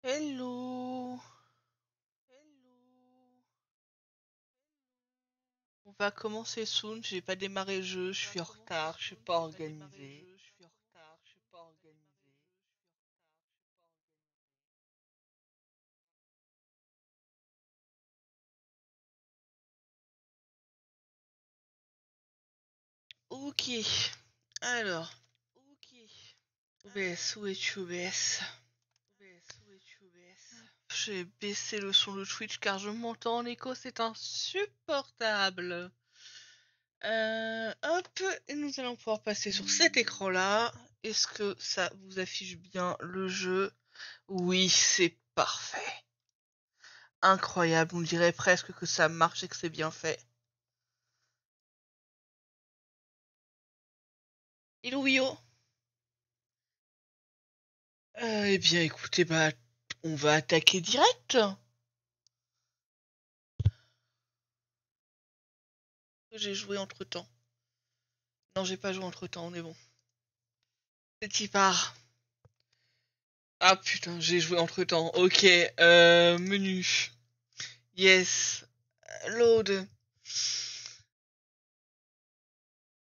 Hello. On va commencer soon, j'ai pas démarré le jeu, je suis en retard, je suis pas organisé. Ok, alors, OBS, où es-tu OBS? J'ai baissé le son de Twitch car je m'entends en écho, c'est insupportable. Hop, et nous allons pouvoir passer sur cet écran-là. Est-ce que ça vous affiche bien le jeu? Oui, c'est parfait. Incroyable, on dirait presque que ça marche et que c'est bien fait. Hello Wio. Eh bien écoutez, bah on va attaquer direct. J'ai joué entre temps. Non, j'ai pas joué entre temps, on est bon. C'est y part. Ah putain, j'ai joué entre temps. Ok, menu. Yes. Load.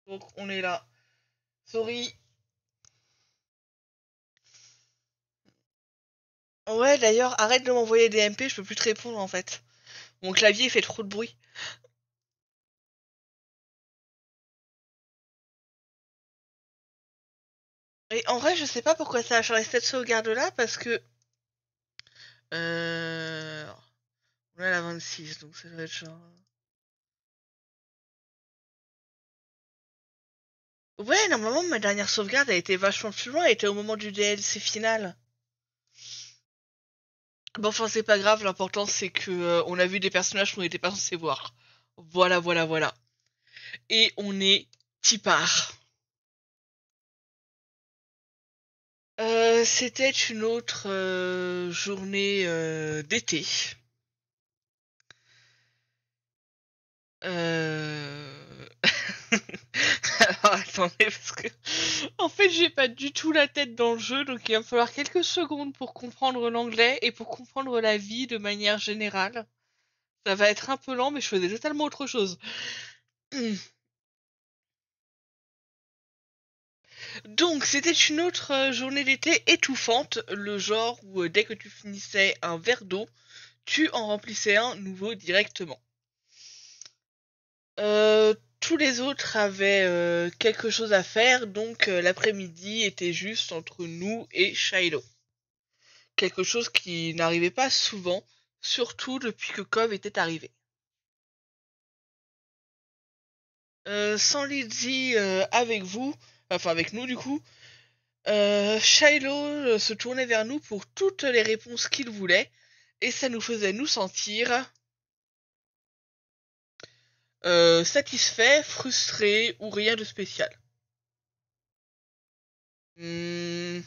Donc on est là. Sorry. Ouais, d'ailleurs, arrête de m'envoyer des MP, je peux plus te répondre en fait. Mon clavier fait trop de bruit. Et en vrai, je sais pas pourquoi ça a changé cette sauvegarde là, parce que... Euh... On est à la 26, donc ça doit être genre... Ouais, normalement, ma dernière sauvegarde a été vachement plus loin, elle était au moment du DLC final. Bon, enfin, c'est pas grave, l'important c'est que on a vu des personnages qu'on n'était pas censé voir. Voilà, voilà, voilà. Et on est Tipar. C'était une autre journée d'été. Euh... Alors attendez, parce que en fait j'ai pas du tout la tête dans le jeu, donc il va me falloir quelques secondes pour comprendre l'anglais et pour comprendre la vie de manière générale. Ça va être un peu lent, mais je faisais totalement autre chose. Donc, c'était une autre journée d'été étouffante, le genre où dès que tu finissais un verre d'eau, tu en remplissais un nouveau directement. Tous les autres avaient quelque chose à faire, donc l'après-midi était juste entre nous et Shiloh. Quelque chose qui n'arrivait pas souvent, surtout depuis que Cove était arrivé. Sans Lizzie avec vous, enfin avec nous du coup, Shiloh se tournait vers nous pour toutes les réponses qu'il voulait, et ça nous faisait nous sentir satisfaits, frustrés ou rien de spécial. Hmm,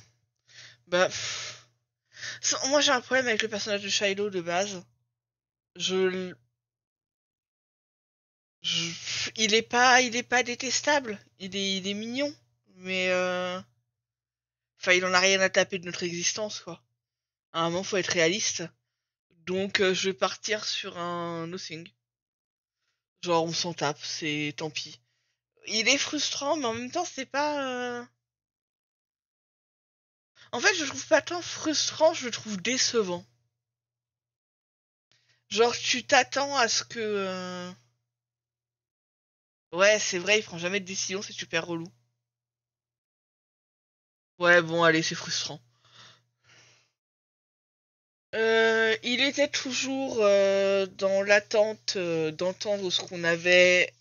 bah, moi j'ai un problème avec le personnage de Shiloh de base. Je, il est pas détestable. Il est mignon, mais enfin, il en a rien à taper de notre existence, quoi. À un moment, faut être réaliste. Donc, je vais partir sur un nothing. Genre, on s'en tape, c'est tant pis. Il est frustrant, mais en même temps, c'est pas. En fait, je trouve pas tant frustrant, je le trouve décevant. Genre, tu t'attends à ce que. Ouais, c'est vrai, il prend jamais de décision, c'est super relou. Ouais, bon, allez, c'est frustrant. Il était toujours dans l'attente d'entendre ce qu'on avait,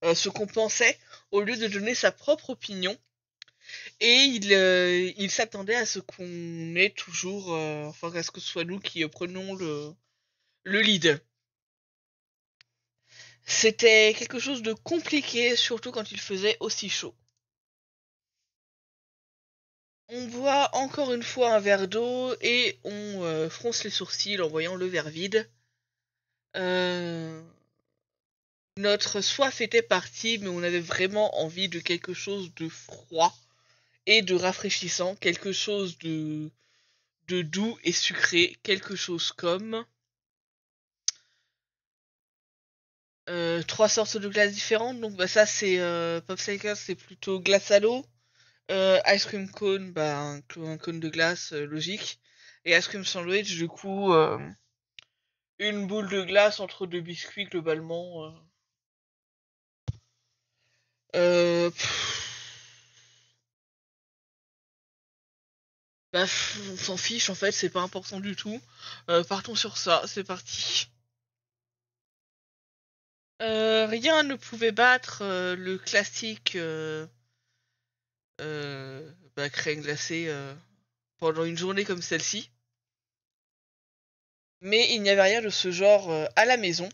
ce qu'on pensait, au lieu de donner sa propre opinion. Et il s'attendait à ce qu'on ait toujours, enfin à ce que ce soit nous qui prenons le lead. C'était quelque chose de compliqué, surtout quand il faisait aussi chaud. On boit encore une fois un verre d'eau et on fronce les sourcils en voyant le verre vide. Euh, Notre soif était partie, mais on avait vraiment envie de quelque chose de froid et de rafraîchissant, quelque chose de doux et sucré, quelque chose comme 3 sortes de glaces différentes. Donc bah ça c'est Popsicle, c'est plutôt glace à l'eau. Ice cream cone, bah un cône de glace logique. Et ice cream sandwich, du coup une boule de glace entre deux biscuits globalement. Bah, on s'en fiche en fait, c'est pas important du tout. Partons sur ça, c'est parti. Rien ne pouvait battre le classique crème glacée pendant une journée comme celle-ci. Mais il n'y avait rien de ce genre à la maison.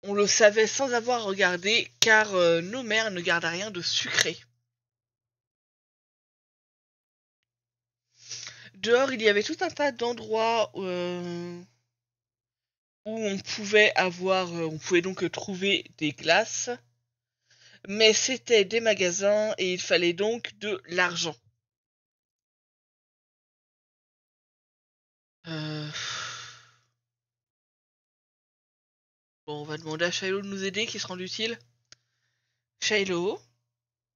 On le savait sans avoir regardé car nos mères ne gardaient rien de sucré. Dehors, il y avait tout un tas d'endroits où on pouvait donc trouver des glaces, mais c'était des magasins et il fallait donc de l'argent. Euh, Bon, on va demander à Shiloh de nous aider, qui se rend utile. Shiloh,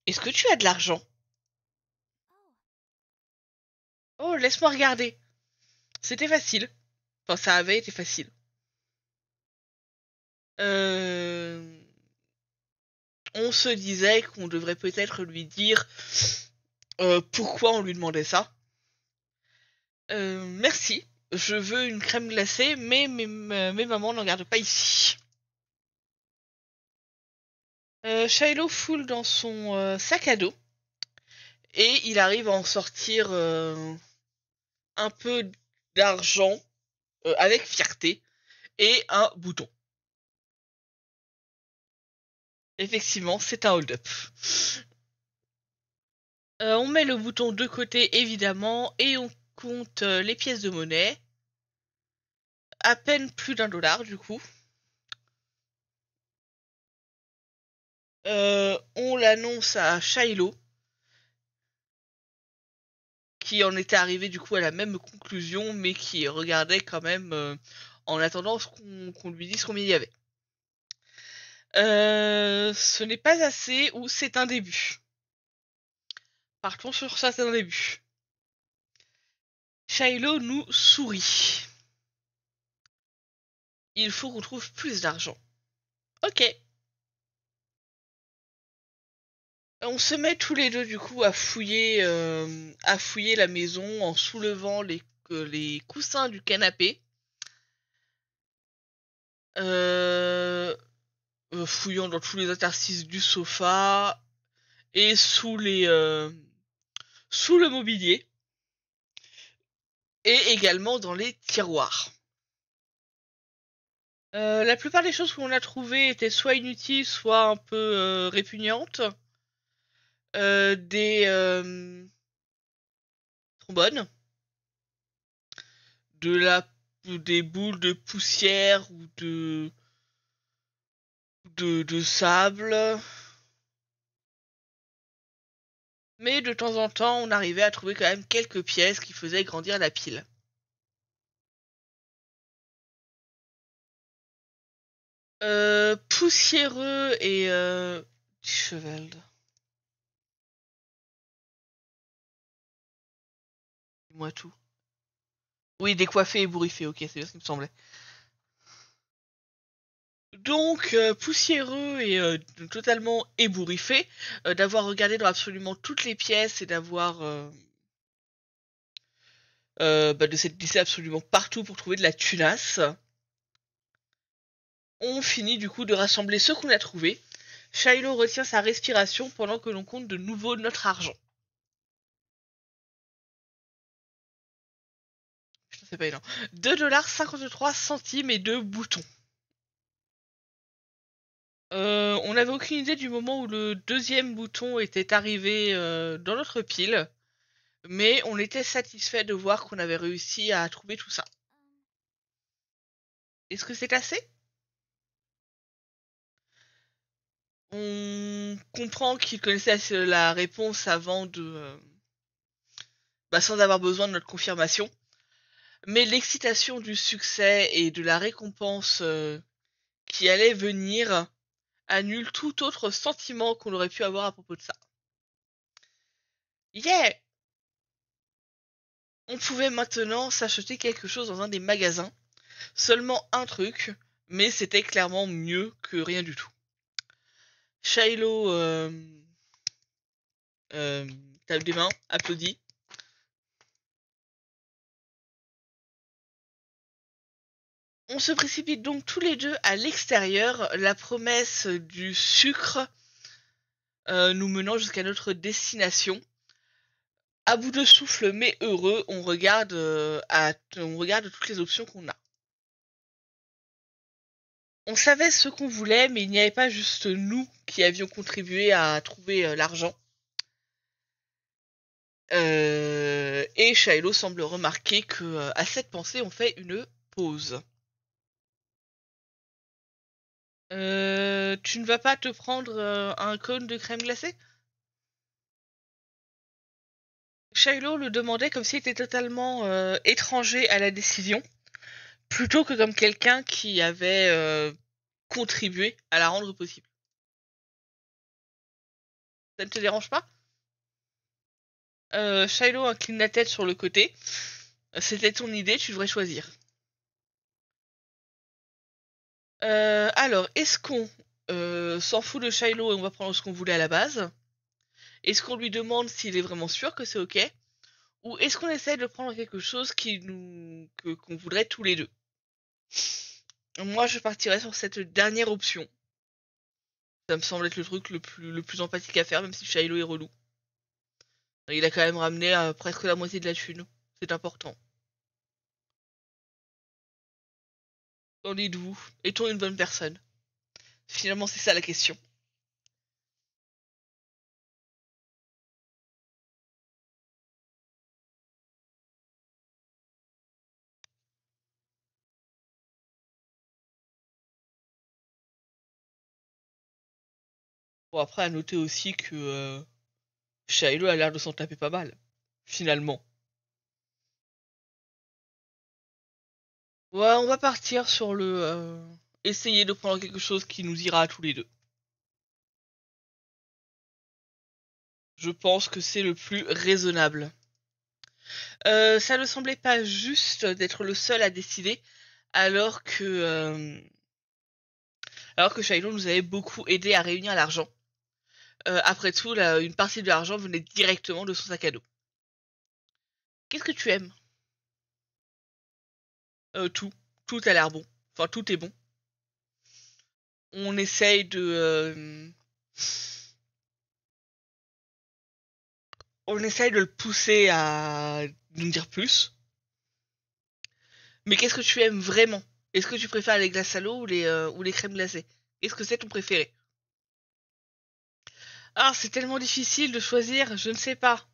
est-ce que tu as de l'argent? Oh, laisse-moi regarder. C'était facile. Enfin, ça avait été facile. Euh... On se disait qu'on devrait peut-être lui dire pourquoi on lui demandait ça. Merci. Je veux une crème glacée, mais mes mamans n'en gardent pas ici. Shiloh foule dans son sac à dos et il arrive à en sortir un peu d'argent avec fierté et un bouton. Effectivement, c'est un hold-up. On met le bouton de côté évidemment et on compte les pièces de monnaie. À peine plus d'1 dollar du coup. On l'annonce à Shiloh qui en était arrivé du coup à la même conclusion mais qui regardait quand même en attendant qu'on lui dise combien il y avait. Ce n'est pas assez ou c'est un début. Partons sur ça, c'est un début. Shiloh nous sourit. Il faut qu'on trouve plus d'argent. Ok. On se met tous les deux du coup à fouiller la maison en soulevant les coussins du canapé. Euh, Fouillant dans tous les interstices du sofa et sous le mobilier et également dans les tiroirs. La plupart des choses qu'on a trouvées étaient soit inutiles, soit un peu répugnantes. Des trombones, des boules de poussière ou de sable. Mais de temps en temps, on arrivait à trouver quand même quelques pièces qui faisaient grandir la pile. Poussiéreux et cheval. Dis-moi tout. Oui, décoiffé et bourriffé, ok, c'est bien ce qui me semblait. Donc, poussiéreux et totalement ébouriffé, d'avoir regardé dans absolument toutes les pièces et d'avoir de s'être glissé absolument partout pour trouver de la tunasse. On finit du coup de rassembler ce qu'on a trouvé. Shiloh retient sa respiration pendant que l'on compte de nouveau notre argent. Putain, c'est pas énorme. 2,53 $ et 2 boutons. On n'avait aucune idée du moment où le deuxième bouton était arrivé dans notre pile, mais on était satisfait de voir qu'on avait réussi à trouver tout ça. Est-ce que c'est assez? On comprend qu'il connaissait la réponse avant sans avoir besoin de notre confirmation. Mais l'excitation du succès et de la récompense qui allait venir annule tout autre sentiment qu'on aurait pu avoir à propos de ça. Yeah! On pouvait maintenant s'acheter quelque chose dans un des magasins. Seulement un truc, mais c'était clairement mieux que rien du tout. Shiloh tape des mains, applaudit. On se précipite donc tous les deux à l'extérieur, la promesse du sucre nous menant jusqu'à notre destination. À bout de souffle mais heureux, on regarde toutes les options qu'on a. On savait ce qu'on voulait, mais il n'y avait pas juste nous qui avions contribué à trouver l'argent. Et Shiloh semble remarquer que à cette pensée, on fait une pause. Tu ne vas pas te prendre un cône de crème glacée? Shiloh le demandait comme s'il était totalement étranger à la décision, plutôt que comme quelqu'un qui avait contribué à la rendre possible. Ça ne te dérange pas? Shiloh incline la tête sur le côté. C'était ton idée, tu devrais choisir. Alors, est-ce qu'on s'en fout de Shiloh et on va prendre ce qu'on voulait à la base? Est-ce qu'on lui demande s'il est vraiment sûr que c'est ok? Ou est-ce qu'on essaie de prendre quelque chose qu'on voudrait tous les deux? Moi, je partirais sur cette dernière option. Ça me semble être le truc le plus empathique à faire, même si Shiloh est relou. Il a quand même ramené presque la moitié de la thune. C'est important. Qu'en dites-vous? Est-on une bonne personne? Finalement, c'est ça la question. Bon, après, à noter aussi que Shiloh a l'air de s'en taper pas mal. Finalement. Ouais, on va partir sur le essayer de prendre quelque chose qui nous ira à tous les deux. Je pense que c'est le plus raisonnable. Ça ne semblait pas juste d'être le seul à décider, alors que Shiloh nous avait beaucoup aidé à réunir l'argent. Après tout, une partie de l'argent venait directement de son sac à dos. Qu'est-ce que tu aimes? Tout. Tout a l'air bon. Enfin, tout est bon. On essaye de le pousser à nous dire plus. Mais qu'est-ce que tu aimes vraiment? Est-ce que tu préfères les glaces à l'eau ou les crèmes glacées? Qu'est-ce que c'est ton préféré? Ah, c'est tellement difficile de choisir, je ne sais pas.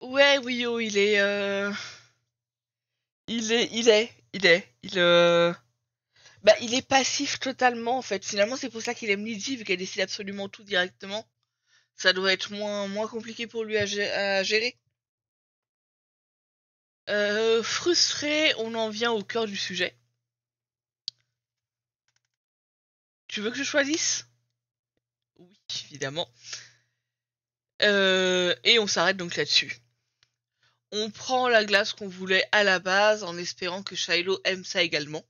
Ouais, oui, oh, il est passif totalement en fait. Finalement, c'est pour ça qu'il aime Lydie vu qu'elle décide absolument tout directement. Ça doit être moins compliqué pour lui à gérer. Frustré, on en vient au cœur du sujet. Tu veux que je choisisse? Oui, évidemment. Et on s'arrête donc là-dessus. On prend la glace qu'on voulait à la base en espérant que Shiloh aime ça également.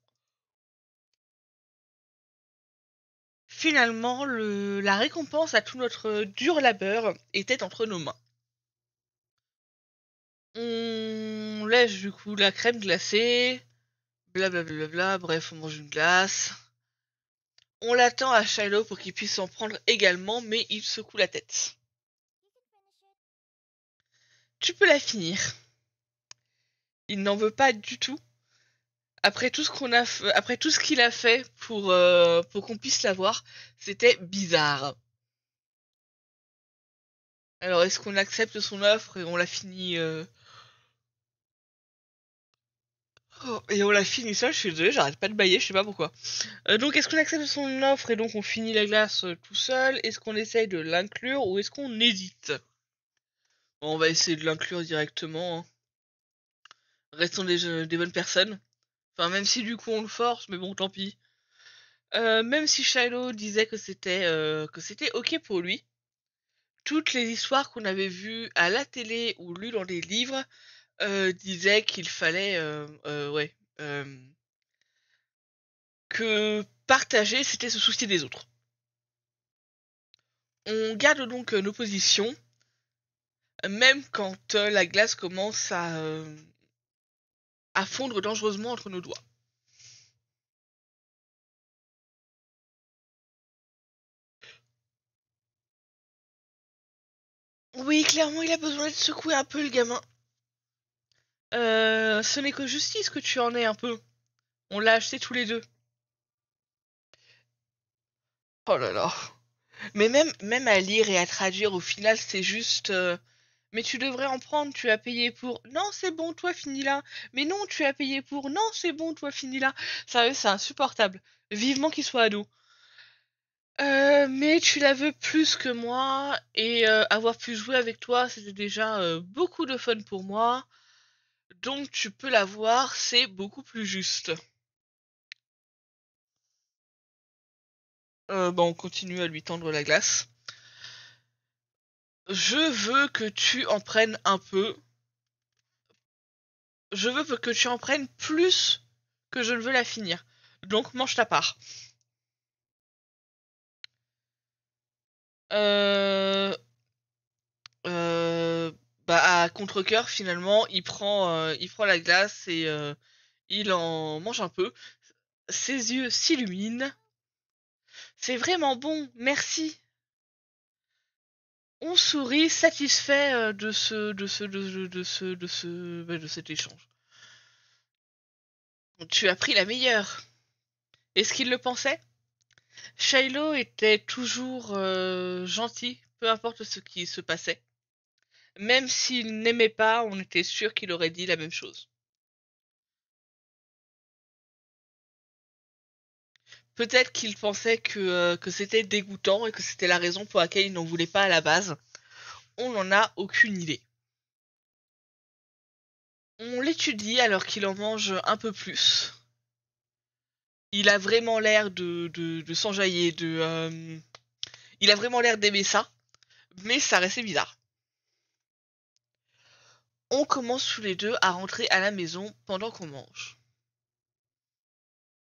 Finalement, la récompense à tout notre dur labeur était entre nos mains. On lèche du coup la crème glacée, blablabla, bref, on mange une glace. On l'attend à Shiloh pour qu'il puisse en prendre également, mais il secoue la tête. Tu peux la finir. Il n'en veut pas du tout. Après tout ce qu'il a fait pour qu'on puisse l'avoir, c'était bizarre. Alors, est-ce qu'on accepte son offre et on la finit Oh, et on la finit ça, je suis désolée, j'arrête pas de bailler, je sais pas pourquoi. Donc, est-ce qu'on accepte son offre et donc on finit la glace tout seul? Est-ce qu'on essaye de l'inclure ou est-ce qu'on hésite? On va essayer de l'inclure directement, hein. Restons des bonnes personnes. Enfin, même si du coup on le force, mais bon, tant pis. Même si Shiloh disait que c'était ok pour lui, toutes les histoires qu'on avait vues à la télé ou lues dans les livres disaient qu'il fallait, ouais, que partager, c'était se soucier des autres. On garde donc nos positions, même quand la glace commence à fondre dangereusement entre nos doigts. Oui, clairement, il a besoin d'être secoué un peu, le gamin. Ce n'est que justice que tu en es un peu. On l'a acheté tous les deux. Oh là là. Mais même à lire et à traduire, au final, c'est juste. Mais tu devrais en prendre, tu as payé pour. Non, c'est bon, toi, finis là. Mais non, tu as payé pour. Non, c'est bon, toi, finis là. Sérieux, c'est insupportable. Vivement qu'il soit ado. Mais tu la veux plus que moi, et avoir pu jouer avec toi, c'était déjà beaucoup de fun pour moi. Donc tu peux la voir, c'est beaucoup plus juste. On continue à lui tendre la glace. Je veux que tu en prennes un peu. Je veux que tu en prennes plus que je ne veux la finir. Donc mange ta part. Euh, euh, à contre-cœur, finalement, il prend la glace et il en mange un peu. Ses yeux s'illuminent. C'est vraiment bon, merci. On sourit, satisfait de cet échange. Tu as pris la meilleure. Est-ce qu'il le pensait? Shiloh était toujours gentil, peu importe ce qui se passait. Même s'il n'aimait pas, on était sûr qu'il aurait dit la même chose. Peut-être qu'il pensait que c'était dégoûtant et que c'était la raison pour laquelle il n'en voulait pas à la base. On n'en a aucune idée. On l'étudie alors qu'il en mange un peu plus. Il a vraiment l'air de s'enjailler, il a vraiment l'air d'aimer ça, mais ça restait bizarre. On commence tous les deux à rentrer à la maison pendant qu'on mange.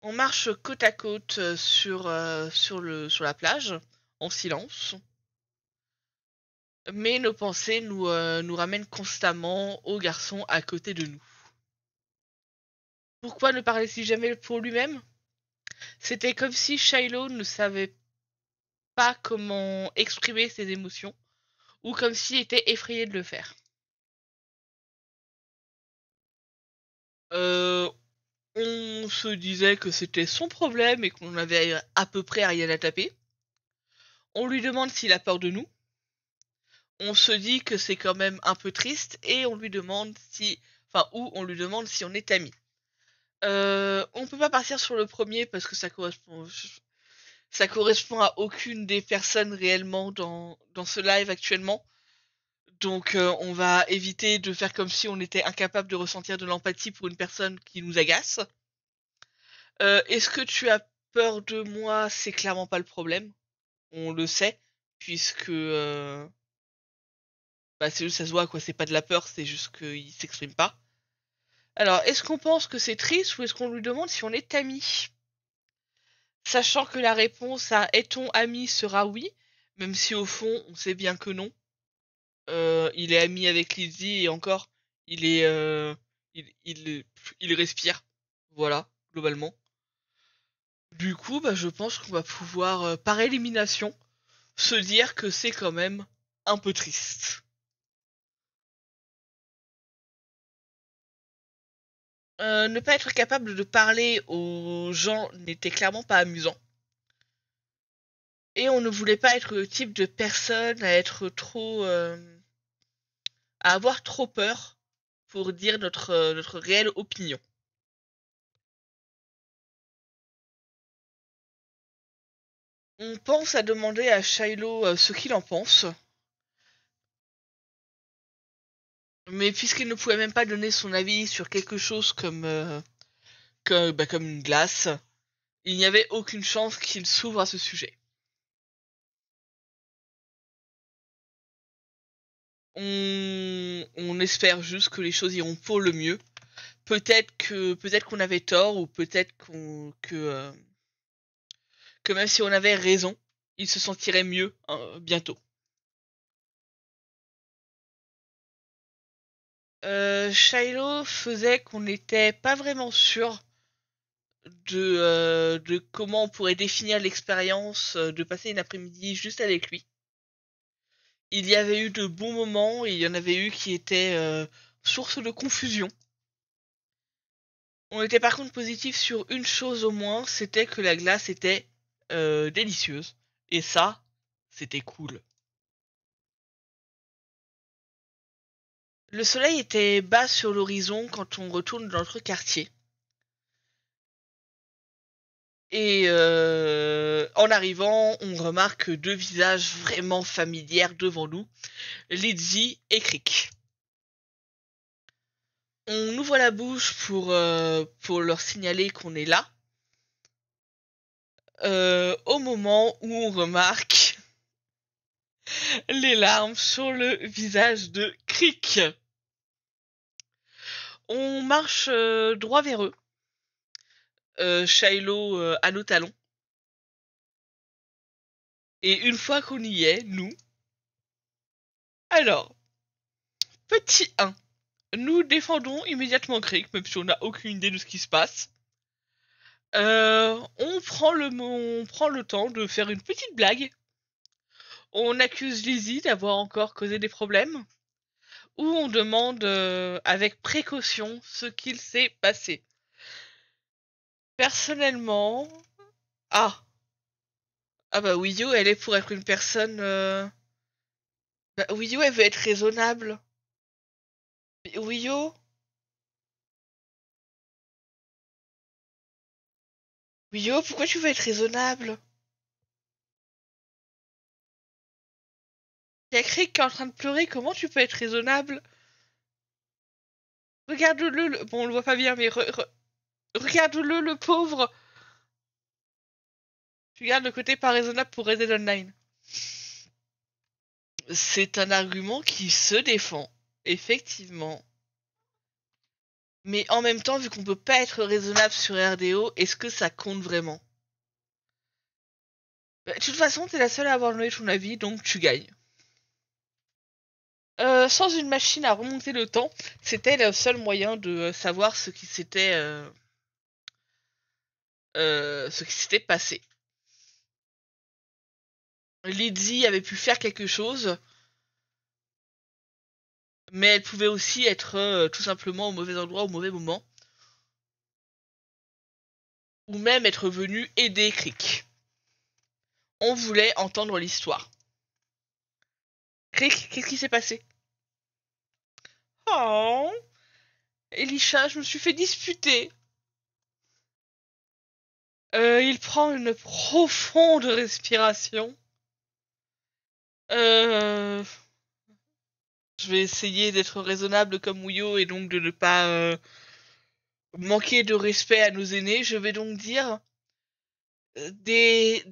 On marche côte à côte sur la plage, en silence. Mais nos pensées nous ramènent constamment au garçon à côté de nous. Pourquoi ne parlait-il jamais pour lui-même? C'était comme si Shiloh ne savait pas comment exprimer ses émotions, ou comme s'il était effrayé de le faire. Euh, on se disait que c'était son problème et qu'on avait à peu près rien à taper. On lui demande s'il a peur de nous. On se dit que c'est quand même un peu triste et on lui demande si, enfin, ou on lui demande si on est amis. On peut pas partir sur le premier parce que ça correspond à aucune des personnes réellement dans ce live actuellement. Donc on va éviter de faire comme si on était incapable de ressentir de l'empathie pour une personne qui nous agace. Est-ce que tu as peur de moi? C'est clairement pas le problème. On le sait, puisque c'est juste ça se voit quoi, c'est pas de la peur, c'est juste qu'il s'exprime pas. Alors, est-ce qu'on pense que c'est triste ou est-ce qu'on lui demande si on est amis? Sachant que la réponse à est-on amis sera oui, même si au fond on sait bien que non. Il est ami avec Lizzie et encore, il est, il respire, voilà, globalement. Du coup, je pense qu'on va pouvoir, par élimination, se dire que c'est quand même un peu triste. Ne pas être capable de parler aux gens n'était clairement pas amusant. Et on ne voulait pas être le type de personne à être trop, à avoir trop peur pour dire notre réelle opinion. On pense à demander à Shiloh ce qu'il en pense. Mais puisqu'il ne pouvait même pas donner son avis sur quelque chose comme une glace, il n'y avait aucune chance qu'il s'ouvre à ce sujet. On espère juste que les choses iront pour le mieux. Peut-être qu'on avait tort, ou peut-être que même si on avait raison, il se sentirait mieux bientôt. Shiloh faisait qu'on n'était pas vraiment sûr de comment on pourrait définir l'expérience de passer une après-midi juste avec lui. Il y avait eu de bons moments et il y en avait eu qui étaient source de confusion. On était par contre positif sur une chose au moins, c'était que la glace était délicieuse. Et ça, c'était cool. Le soleil était bas sur l'horizon quand on retourne dans notre quartier. Et en arrivant, on remarque deux visages vraiment familiers devant nous, Lizzie et Crick. On ouvre la bouche pour leur signaler qu'on est là, au moment où on remarque les larmes sur le visage de Crick. On marche droit vers eux, Shiloh à nos talons. Et une fois qu'on y est, nous... Alors, petit 1. Nous défendons immédiatement Crick, même si on n'a aucune idée de ce qui se passe. On prend le temps de faire une petite blague. On accuse Lizzie d'avoir encore causé des problèmes. Ou on demande avec précaution ce qu'il s'est passé. Personnellement... Ah bah Wiyo, elle est pour être une personne... Bah, Wiyo, elle veut être raisonnable. Mais Wiyo... Wiyo, pourquoi tu veux être raisonnable? Y'a Crick qui est en train de pleurer, comment tu peux être raisonnable? Regarde-le, bon on le voit pas bien, mais regarde-le, le pauvre. Tu gardes le côté pas raisonnable pour Red Dead Online. C'est un argument qui se défend, effectivement. Mais en même temps, vu qu'on peut pas être raisonnable sur RDO, est-ce que ça compte vraiment? Bah, de toute façon, t'es la seule à avoir donné ton avis, donc tu gagnes. Sans une machine à remonter le temps, c'était le seul moyen de savoir ce qui s'était passé. Lizzie avait pu faire quelque chose, mais elle pouvait aussi être tout simplement au mauvais endroit au mauvais moment. Ou même être venue aider Crick. On voulait entendre l'histoire. Crick, qu'est-ce qui s'est passé? Oh, Elisha, je me suis fait disputer. Il prend une profonde respiration. Je vais essayer d'être raisonnable comme Ouyo et donc de ne pas manquer de respect à nos aînés. Je vais donc dire des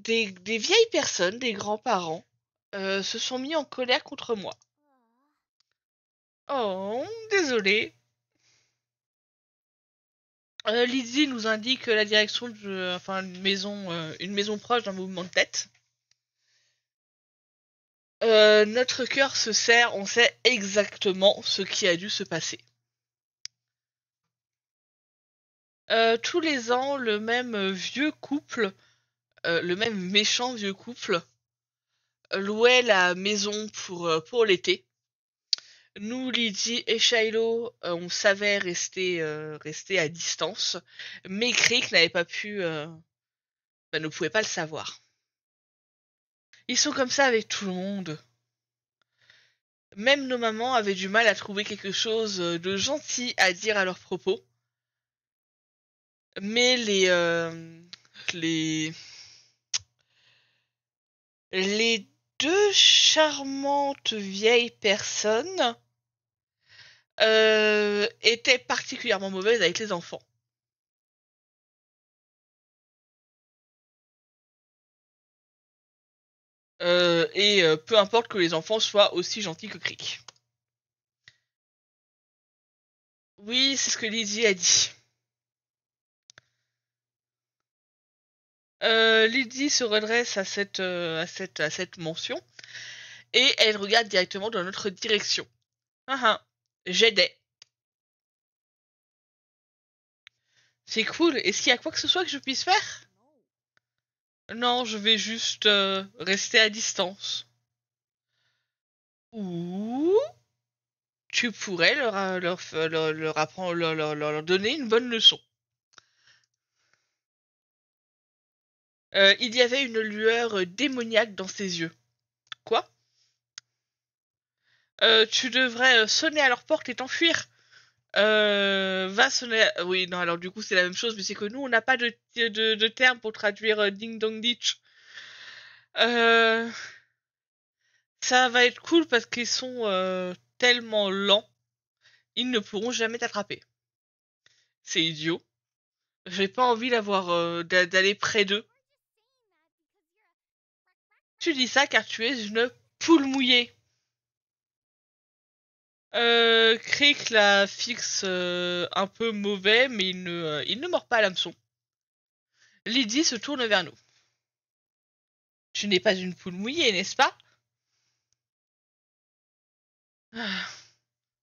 vieilles personnes, des grands-parents, se sont mis en colère contre moi. Oh, désolé. Lizzie nous indique la direction une maison proche d'un mouvement de tête. Notre cœur se serre, on sait exactement ce qui a dû se passer. Tous les ans, le même vieux couple, le même méchant vieux couple, louait la maison pour l'été. Nous, Lydie et Shiloh, on savait rester à distance, mais Crick n'avait pas ne pouvait pas le savoir. Ils sont comme ça avec tout le monde. Même nos mamans avaient du mal à trouver quelque chose de gentil à dire à leur propos. Mais les, les deux charmantes vieilles personnes était particulièrement mauvaise avec les enfants. Peu importe que les enfants soient aussi gentils que Crick. Oui, c'est ce que Lydie a dit. Lydie se redresse à cette mention et elle regarde directement dans notre direction. Ah ah, j'aidais. C'est cool. Est-ce qu'il y a quoi que ce soit que je puisse faire? Non, je vais juste rester à distance. Ou tu pourrais leur apprendre, leur donner une bonne leçon. Il y avait une lueur démoniaque dans ses yeux. Quoi? Tu devrais sonner à leur porte et t'enfuir. Va sonner. Oui, non, alors du coup, c'est la même chose, mais c'est que nous, on n'a pas de terme pour traduire Ding Dong Ditch. Ça va être cool parce qu'ils sont tellement lents, ils ne pourront jamais t'attraper. C'est idiot. J'ai pas envie d'aller près d'eux. Tu dis ça car tu es une poule mouillée. Crick la fixe un peu mauvais, mais il ne mord pas à l'hameçon. Lydie se tourne vers nous. Tu n'es pas une poule mouillée, n'est-ce pas?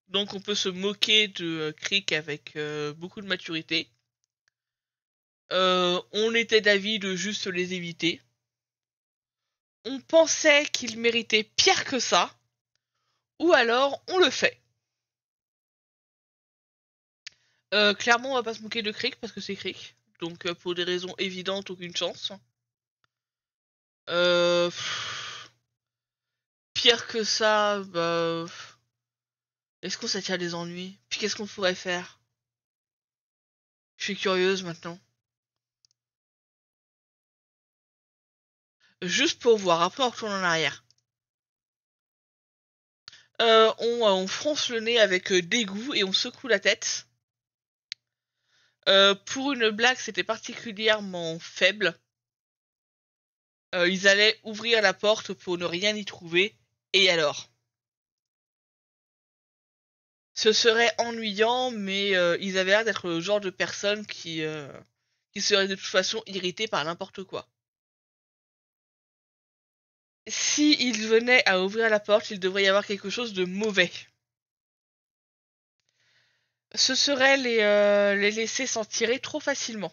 Donc on peut se moquer de Crick avec beaucoup de maturité. On était d'avis de juste les éviter. On pensait qu'ils méritaient pire que ça, ou alors on le fait. Clairement, on va pas se moquer de Crick parce que c'est Crick. Donc pour des raisons évidentes, aucune chance. Pire que ça, bah... Est-ce qu'on s'attire des ennuis? Puis qu'est-ce qu'on pourrait faire? Je suis curieuse maintenant. Juste pour voir, après on retourne en arrière. On fronce le nez avec dégoût et on secoue la tête. Pour une blague, c'était particulièrement faible. Ils allaient ouvrir la porte pour ne rien y trouver. Et alors? Ce serait ennuyant, mais ils avaient l'air d'être le genre de personnes qui seraient de toute façon irritées par n'importe quoi. Si ils venaient à ouvrir la porte, il devrait y avoir quelque chose de mauvais. Ce serait les laisser s'en tirer trop facilement.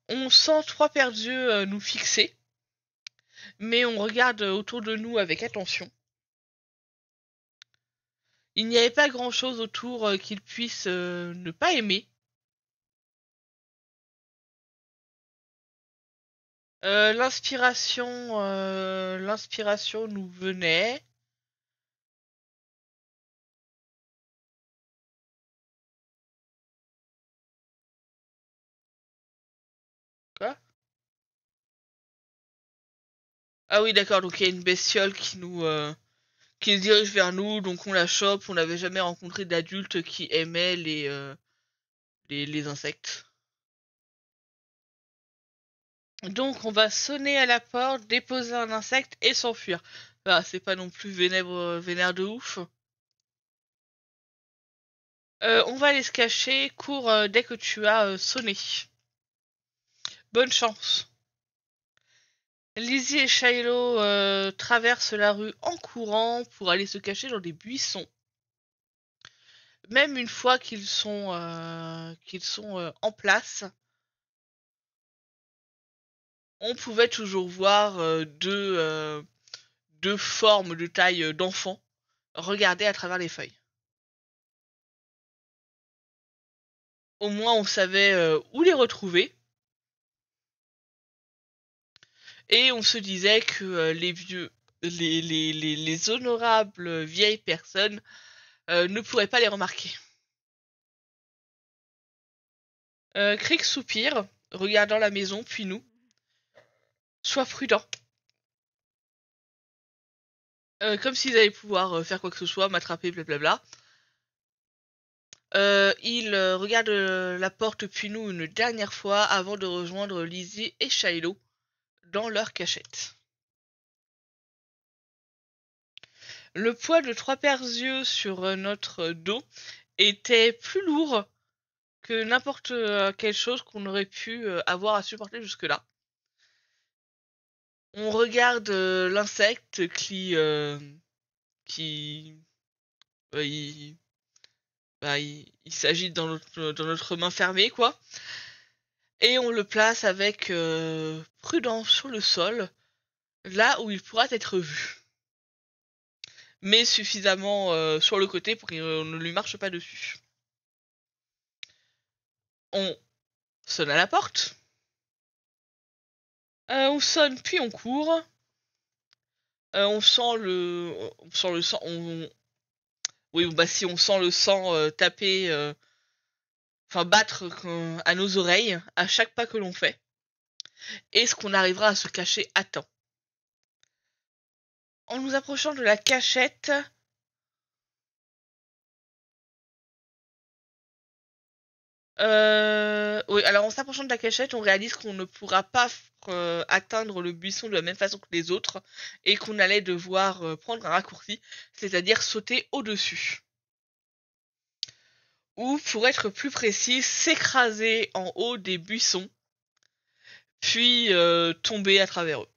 On sent trois paires d'yeux nous fixer, mais on regarde autour de nous avec attention. Il n'y avait pas grand-chose autour qu'ils puissent ne pas aimer. L'inspiration nous venait. Quoi? Ah oui, d'accord, donc il y a une bestiole qui se dirige vers nous, donc on la chope. On n'avait jamais rencontré d'adultes qui aimaient les insectes. Donc on va sonner à la porte, déposer un insecte et s'enfuir. Bah, c'est pas non plus vénère de ouf. On va aller se cacher, cours dès que tu as sonné. Bonne chance. Lizzie et Shiloh traversent la rue en courant pour aller se cacher dans des buissons. Même une fois qu'ils sont en place, on pouvait toujours voir deux formes de taille d'enfant regarder à travers les feuilles. Au moins on savait où les retrouver. Et on se disait que les honorables vieilles personnes ne pourraient pas les remarquer. Crick soupire, regardant la maison, puis nous. Sois prudent. comme s'ils allaient pouvoir faire quoi que ce soit, m'attraper, blablabla. Ils regardent la porte puis nous une dernière fois avant de rejoindre Lizzie et Shiloh dans leur cachette. Le poids de 3 paires d'yeux sur notre dos était plus lourd que n'importe quelle chose qu'on aurait pu avoir à supporter jusque-là. On regarde l'insecte qui il, il s'agit dans notre main fermée, quoi. Et on le place avec prudence sur le sol, là où il pourra être vu. Mais suffisamment sur le côté pour qu'il ne lui marche pas dessus. On sonne à la porte. On sonne puis on court. On sent le sang. Oui, bah si on sent le sang taper, enfin battre à nos oreilles à chaque pas que l'on fait. Est-ce qu'on arrivera à se cacher à temps? En nous approchant de la cachette, oui, alors en s'approchant de la cachette, on réalise qu'on ne pourra pas atteindre le buisson de la même façon que les autres et qu'on allait devoir prendre un raccourci, c'est-à-dire sauter au-dessus. Ou, pour être plus précis, s'écraser en haut des buissons, puis tomber à travers eux.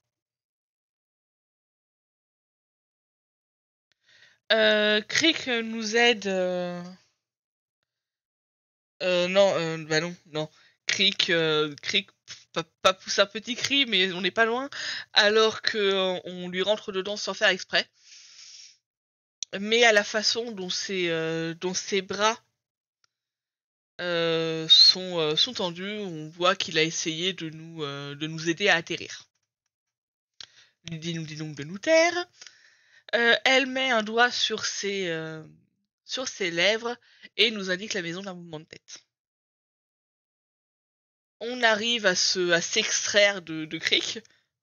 Crick nous aide. Non, bah non. Crick pas pousse un petit cri, mais on n'est pas loin, alors que on lui rentre dedans sans faire exprès. Mais à la façon dont ses bras sont tendus, on voit qu'il a essayé de nous aider à atterrir. Lydie nous dit donc de nous taire. Elle met un doigt sur ses lèvres et nous indique la maison d'un mouvement de tête. On arrive à s'extraire de Crick,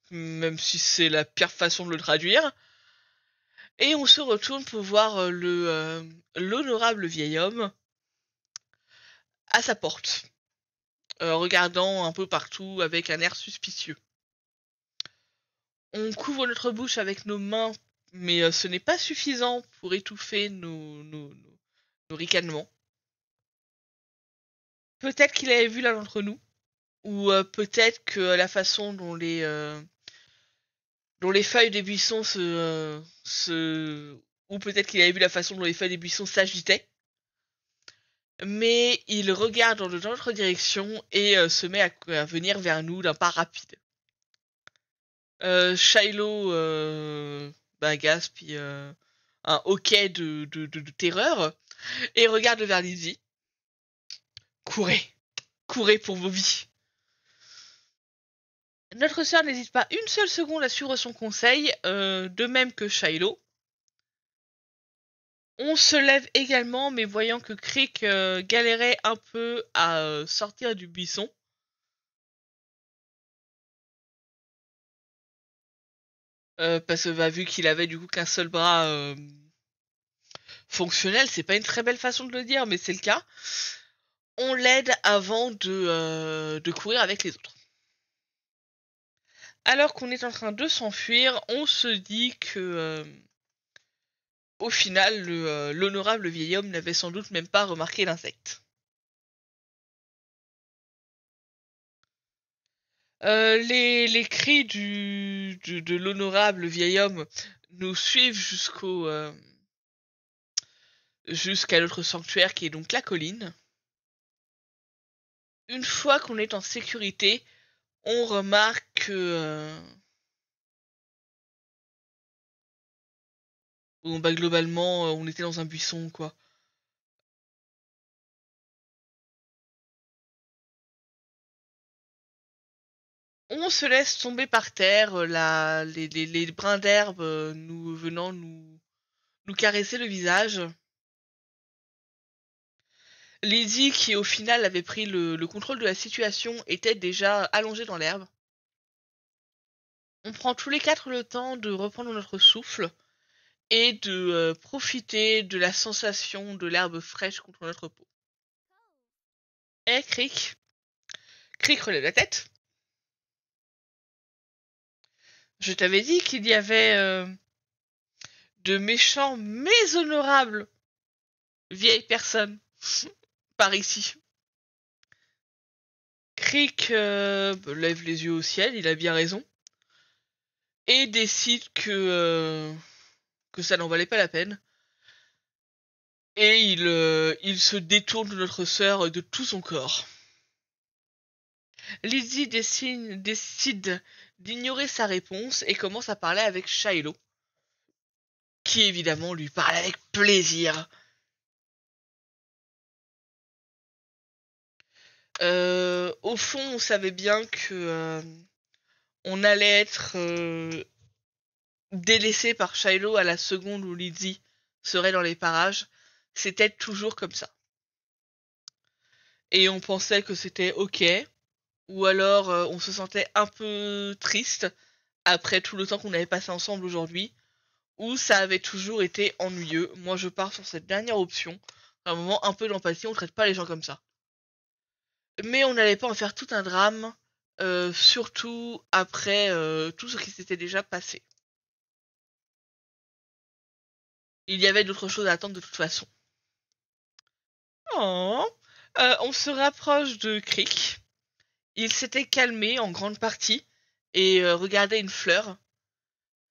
même si c'est la pire façon de le traduire. Et on se retourne pour voir l'honorable vieil homme à sa porte, regardant un peu partout avec un air suspicieux. On couvre notre bouche avec nos mains, mais ce n'est pas suffisant pour étouffer nos ricanements. Peut-être qu'il avait vu l'un d'entre nous, ou peut-être que la façon dont les feuilles des buissons ou peut-être qu'il avait vu la façon dont les feuilles des buissons s'agitaient. Mais il regarde dans notre direction et se met à venir vers nous d'un pas rapide. Shiloh puis un hoquet de terreur et regarde vers Lizzie. Courez pour vos vies. Notre sœur n'hésite pas une seule seconde à suivre son conseil, de même que Shiloh. On se lève également, mais voyant que Crick galérait un peu à sortir du buisson. Parce que vu qu'il avait du coup qu'un seul bras fonctionnel, c'est pas une très belle façon de le dire, mais c'est le cas. On l'aide avant de courir avec les autres. Alors qu'on est en train de s'enfuir, on se dit que au final, l'honorable vieil homme n'avait sans doute même pas remarqué l'insecte. Les cris de l'honorable vieil homme nous suivent jusqu'à notre sanctuaire qui est donc la colline. Une fois qu'on est en sécurité, on remarque que globalement on était dans un buisson, quoi. On se laisse tomber par terre, les brins d'herbe venant nous caresser le visage. Lizzie, qui au final avait pris le contrôle de la situation, était déjà allongée dans l'herbe. On prend tous les quatre le temps de reprendre notre souffle et de profiter de la sensation de l'herbe fraîche contre notre peau. Eh, Crick. Crick relève la tête. Je t'avais dit qu'il y avait de méchants mais honorables vieilles personnes par ici. Crick lève les yeux au ciel, il a bien raison, et décide que ça n'en valait pas la peine. Et il se détourne de notre sœur de tout son corps. Lizzie décide d'ignorer sa réponse et commence à parler avec Shiloh, qui évidemment lui parle avec plaisir. Au fond, on savait bien que on allait être délaissé par Shiloh à la seconde où Lizzie serait dans les parages. C'était toujours comme ça. Et on pensait que c'était ok, ou alors on se sentait un peu triste après tout le temps qu'on avait passé ensemble aujourd'hui, ou ça avait toujours été ennuyeux. Moi je pars sur cette dernière option. À un moment, un peu d'empathie, on traite pas les gens comme ça. Mais on n'allait pas en faire tout un drame, surtout après tout ce qui s'était déjà passé. Il y avait d'autres choses à attendre de toute façon. Oh. On se rapproche de Crick. Il s'était calmé en grande partie et regardait une fleur.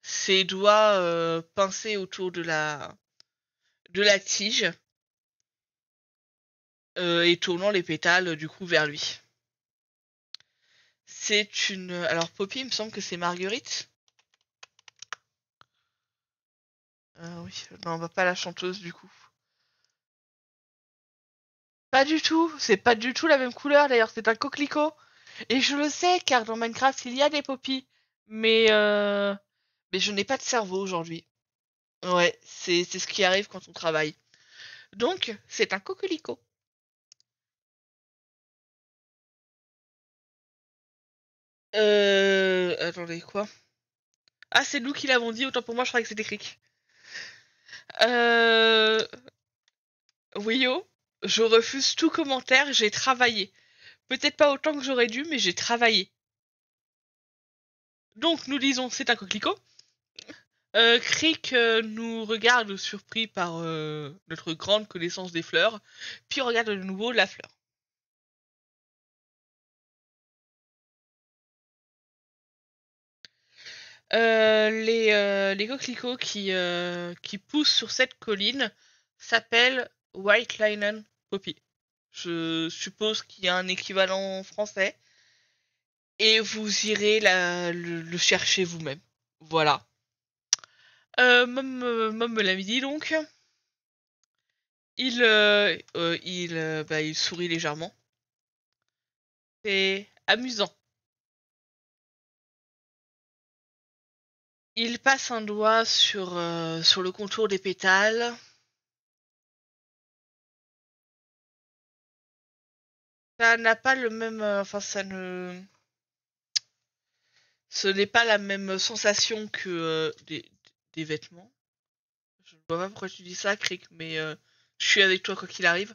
Ses doigts pincés autour de la tige et tournant les pétales du coup vers lui. C'est une... Alors Poppy, il me semble que c'est Marguerite. Oui, non, bah pas la chanteuse du coup. Pas du tout, c'est pas du tout la même couleur d'ailleurs, c'est un coquelicot. Et je le sais car dans Minecraft il y a des Poppy. Mais je n'ai pas de cerveau aujourd'hui. Ouais, c'est ce qui arrive quand on travaille. Donc, c'est un coquelicot. Attendez, quoi? Ah, c'est nous qui l'avons dit, autant pour moi, je croyais que c'était Crick. Euh... Oui, oh, je refuse tout commentaire, j'ai travaillé. Peut-être pas autant que j'aurais dû, mais j'ai travaillé. Donc, nous disons, c'est un coquelicot. Crick nous regarde surpris par notre grande connaissance des fleurs, puis regarde de nouveau la fleur. Les coquelicots qui poussent sur cette colline s'appellent White Linen Poppy. Je suppose qu'il y a un équivalent français. Et vous irez le chercher vous-même. Voilà. Mom me l'avait dit donc. Il sourit légèrement. C'est amusant. Il passe un doigt sur le contour des pétales. Ça n'a pas le même... enfin, ça ne... Ce n'est pas la même sensation que des vêtements. Je ne vois pas pourquoi tu dis ça, Crick, mais je suis avec toi quoi qu'il arrive.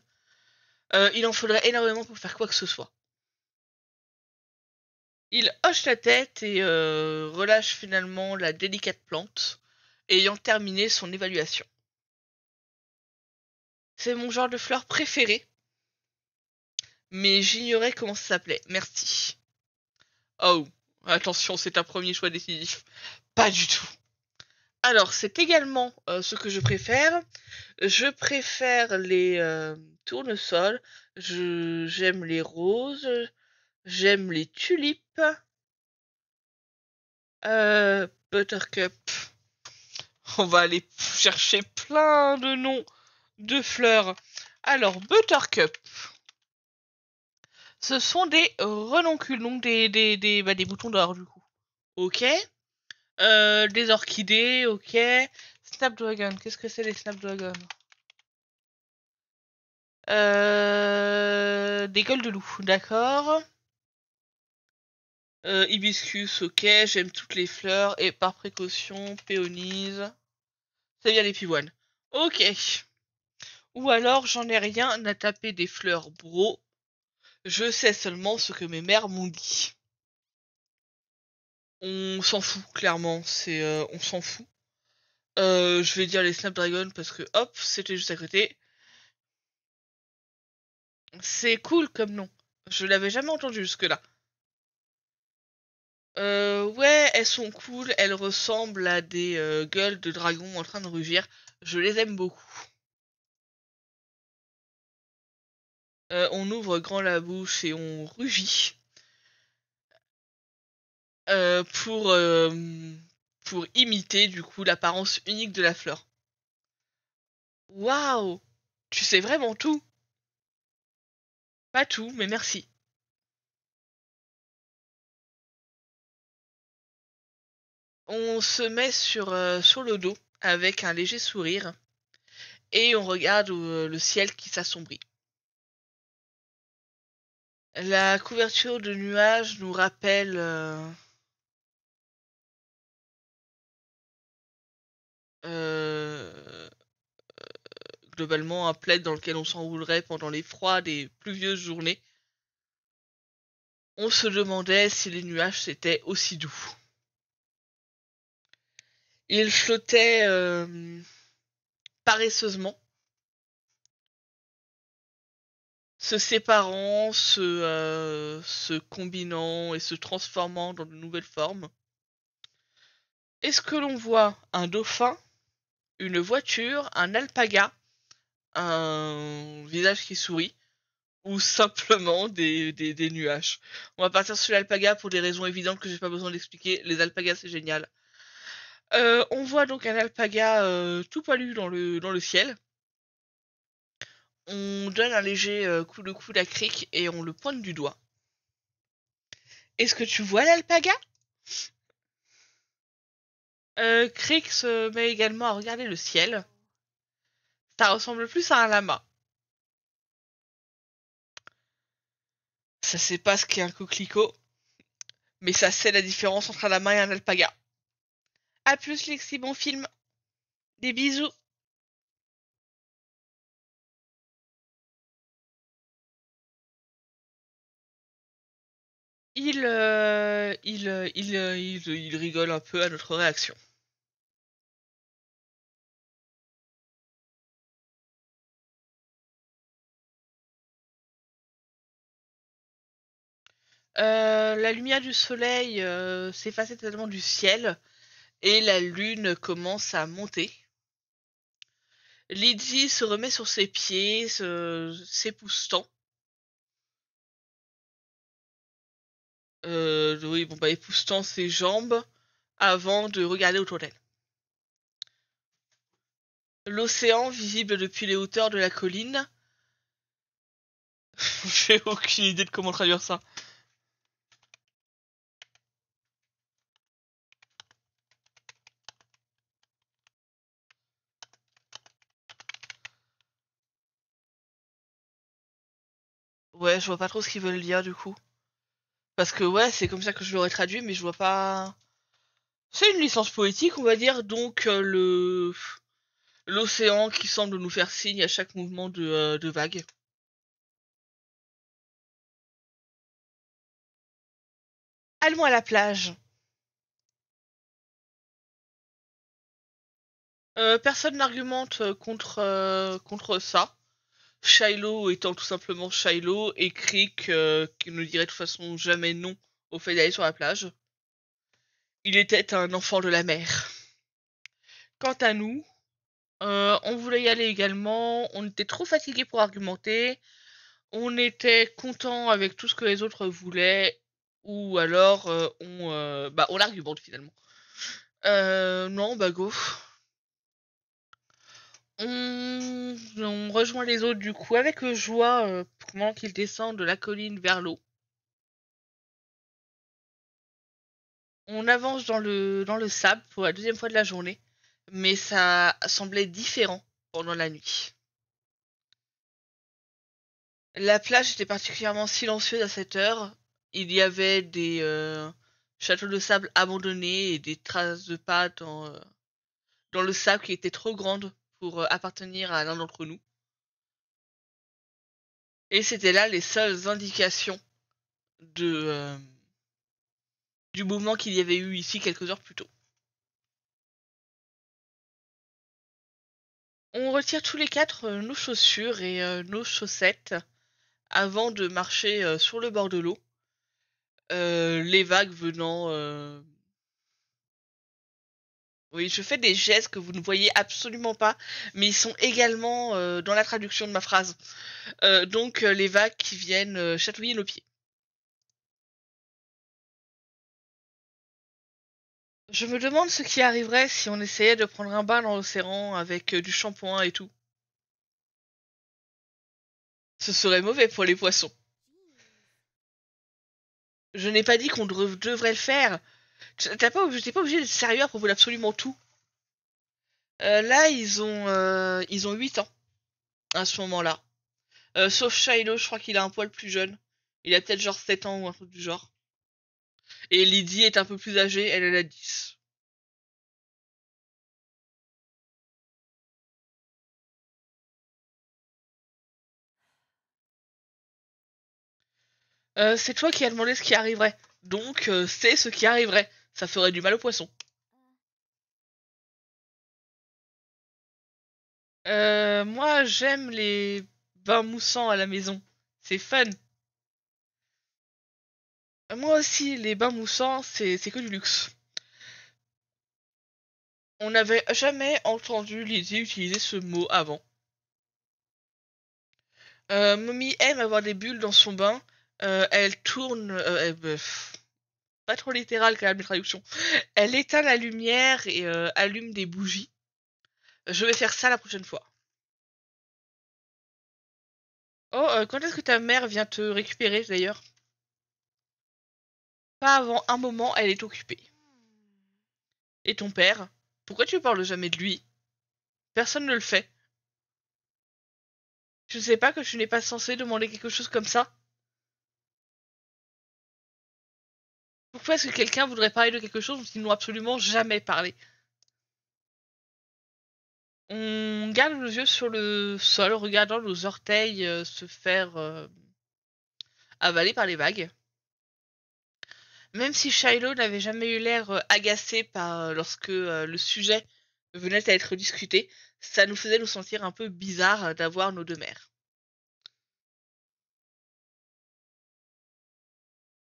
Il en faudrait énormément pour faire quoi que ce soit. Il hoche la tête et relâche finalement la délicate plante, ayant terminé son évaluation. C'est mon genre de fleur préféré, mais j'ignorais comment ça s'appelait. Merci. Oh, attention, c'est un premier choix décisif. Pas du tout. Alors, c'est également ce que je préfère. Je préfère les tournesols. J'aime les roses. J'aime les tulipes. Buttercup. On va aller chercher plein de noms de fleurs. Alors, Buttercup. Ce sont des renoncules, donc des boutons d'or du coup. Ok. Des orchidées, ok. Snapdragon, qu'est-ce que c'est les Snapdragons? Des gueules de loup, d'accord. Hibiscus, ok, j'aime toutes les fleurs. Et par précaution, péonise. C'est bien les pivoines. Ok. Ou alors j'en ai rien à taper des fleurs, bro. Je sais seulement ce que mes mères m'ont dit. On s'en fout, clairement. On s'en fout. Je vais dire les Snapdragon parce que hop, c'était juste à côté. C'est cool comme nom. Je l'avais jamais entendu jusque-là. Ouais, elles sont cool. Elles ressemblent à des gueules de dragons en train de rugir. Je les aime beaucoup. On ouvre grand la bouche et on rugit. euh, pour, euh, pour imiter du coup l'apparence unique de la fleur. Waouh! Tu sais vraiment tout? Pas tout, mais merci. On se met sur le dos avec un léger sourire et on regarde le ciel qui s'assombrit. La couverture de nuages nous rappelle euh, globalement un plaid dans lequel on s'enroulerait pendant les froides et pluvieuses journées. On se demandait si les nuages étaient aussi doux. Ils flottaient paresseusement, se séparant, se combinant et se transformant dans de nouvelles formes. Est-ce que l'on voit un dauphin, une voiture, un alpaga, un visage qui sourit, ou simplement des nuages? On va partir sur l'alpaga pour des raisons évidentes que j'ai pas besoin d'expliquer. Les alpagas, c'est génial. On voit donc un alpaga tout poilu dans le ciel. On donne un léger coup de coude à Crick et on le pointe du doigt. Est-ce que tu vois l'alpaga? Crick se met également à regarder le ciel. Ça ressemble plus à un lama. Ça sait pas ce qu'est un coquelicot, mais ça sait la différence entre un lama et un alpaga. A plus Lexi, bon film. Des bisous. Il rigole un peu à notre réaction. La lumière du soleil s'efface totalement du ciel et la lune commence à monter. Lydie se remet sur ses pieds, s'époussetant. Oui, bon bah époussetant ses jambes avant de regarder autour d'elle. L'océan, visible depuis les hauteurs de la colline. J'ai aucune idée de comment traduire ça. Ouais, je vois pas trop ce qu'ils veulent dire du coup. Parce que ouais, c'est comme ça que je l'aurais traduit, mais je vois pas. C'est une licence poétique, on va dire, donc le l'océan qui semble nous faire signe à chaque mouvement de vague. Allons à la plage. Personne n'argumente contre ça. Shiloh étant tout simplement Shiloh et Crick qui ne dirait de toute façon jamais non au fait d'aller sur la plage. Il était un enfant de la mer. Quant à nous, on voulait y aller également, on était trop fatigués pour argumenter, on était content avec tout ce que les autres voulaient, ou alors on argumente finalement. Non, bah go. On rejoint les autres du coup avec joie pendant qu'ils descendent de la colline vers l'eau. On avance dans le sable pour la deuxième fois de la journée, mais ça semblait différent pendant la nuit. La plage était particulièrement silencieuse à cette heure. Il y avait des châteaux de sable abandonnés et des traces de pas dans le sable qui était trop grande pour appartenir à l'un d'entre nous. Et c'était là les seules indications du mouvement qu'il y avait eu ici quelques heures plus tôt. On retire tous les quatre nos chaussures et nos chaussettes avant de marcher sur le bord de l'eau. Les vagues venant... Oui, je fais des gestes que vous ne voyez absolument pas, mais ils sont également dans la traduction de ma phrase. Donc les vagues qui viennent chatouiller nos pieds. Je me demande ce qui arriverait si on essayait de prendre un bain dans l'océan avec du shampoing et tout. Ce serait mauvais pour les poissons. Je n'ai pas dit qu'on devrait le faire. T'es pas obligé d'être sérieux à propos d'absolument tout. Là, ils ont 8 ans à ce moment-là. Sauf Shiloh, je crois qu'il a un poil plus jeune. Il a peut-être genre 7 ans ou un truc du genre. Et Lydie est un peu plus âgée, elle a 10. C'est toi qui as demandé ce qui arriverait. Donc, c'est ce qui arriverait. Ça ferait du mal aux poissons. Moi, j'aime les bains moussants à la maison. C'est fun. Moi aussi, les bains moussants, c'est que du luxe. On n'avait jamais entendu Lydie utiliser ce mot avant. Mommy aime avoir des bulles dans son bain. Elle tourne... pas trop littéral quand même, les traductions. Elle éteint la lumière et allume des bougies. Je vais faire ça la prochaine fois. Oh, quand est-ce que ta mère vient te récupérer d'ailleurs? Pas avant un moment, elle est occupée. Et ton père? Pourquoi tu parles jamais de lui? Personne ne le fait. Je ne sais pas que tu n'es pas censé demander quelque chose comme ça? Pourquoi est-ce que quelqu'un voudrait parler de quelque chose dont ils n'ont absolument jamais parlé? On garde nos yeux sur le sol, regardant nos orteils se faire avaler par les vagues. Même si Shiloh n'avait jamais eu l'air agacé lorsque le sujet venait à être discuté, ça nous faisait nous sentir un peu bizarre d'avoir nos deux mères.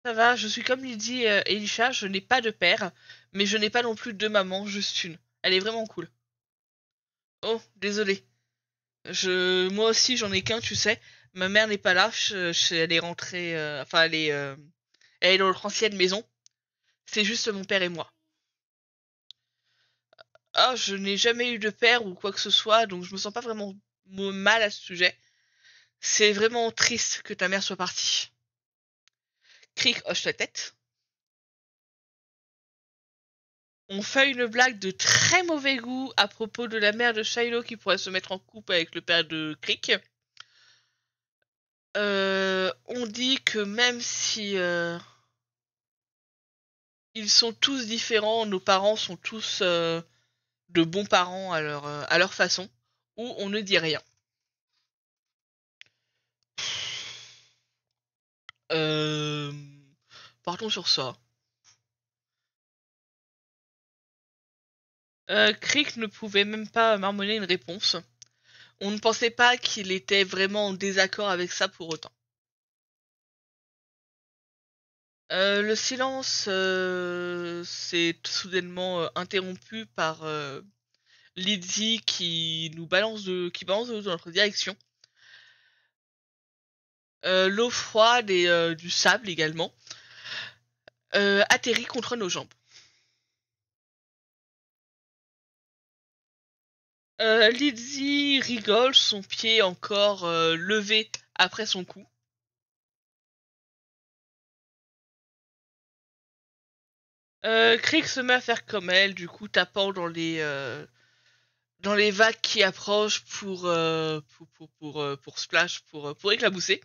Ça va, je suis comme Lydie et Elisha, je n'ai pas de père, mais je n'ai pas non plus de maman, juste une. Elle est vraiment cool. Oh, désolé. Moi aussi, j'en ai qu'un, tu sais. Ma mère n'est pas là, elle est rentrée, enfin, elle est dans notre ancienne maison. C'est juste mon père et moi. Ah, je n'ai jamais eu de père ou quoi que ce soit, donc je me sens pas vraiment mal à ce sujet. C'est vraiment triste que ta mère soit partie. Crick hoche la tête. On fait une blague de très mauvais goût à propos de la mère de Shiloh qui pourrait se mettre en couple avec le père de Crick. On dit que même si ils sont tous différents, nos parents sont tous de bons parents à leur façon, ou on ne dit rien. Euh... Partons sur ça. Crick ne pouvait même pas marmonner une réponse. On ne pensait pas qu'il était vraiment en désaccord avec ça pour autant. Le silence s'est soudainement interrompu par Lydie qui balance de l'eau dans notre direction. L'eau froide et du sable également atterrit contre nos jambes. Lydie rigole, son pied encore levé après son coup. Crick se met à faire comme elle, du coup tapant dans les vagues qui approchent pour splash, pour éclabousser.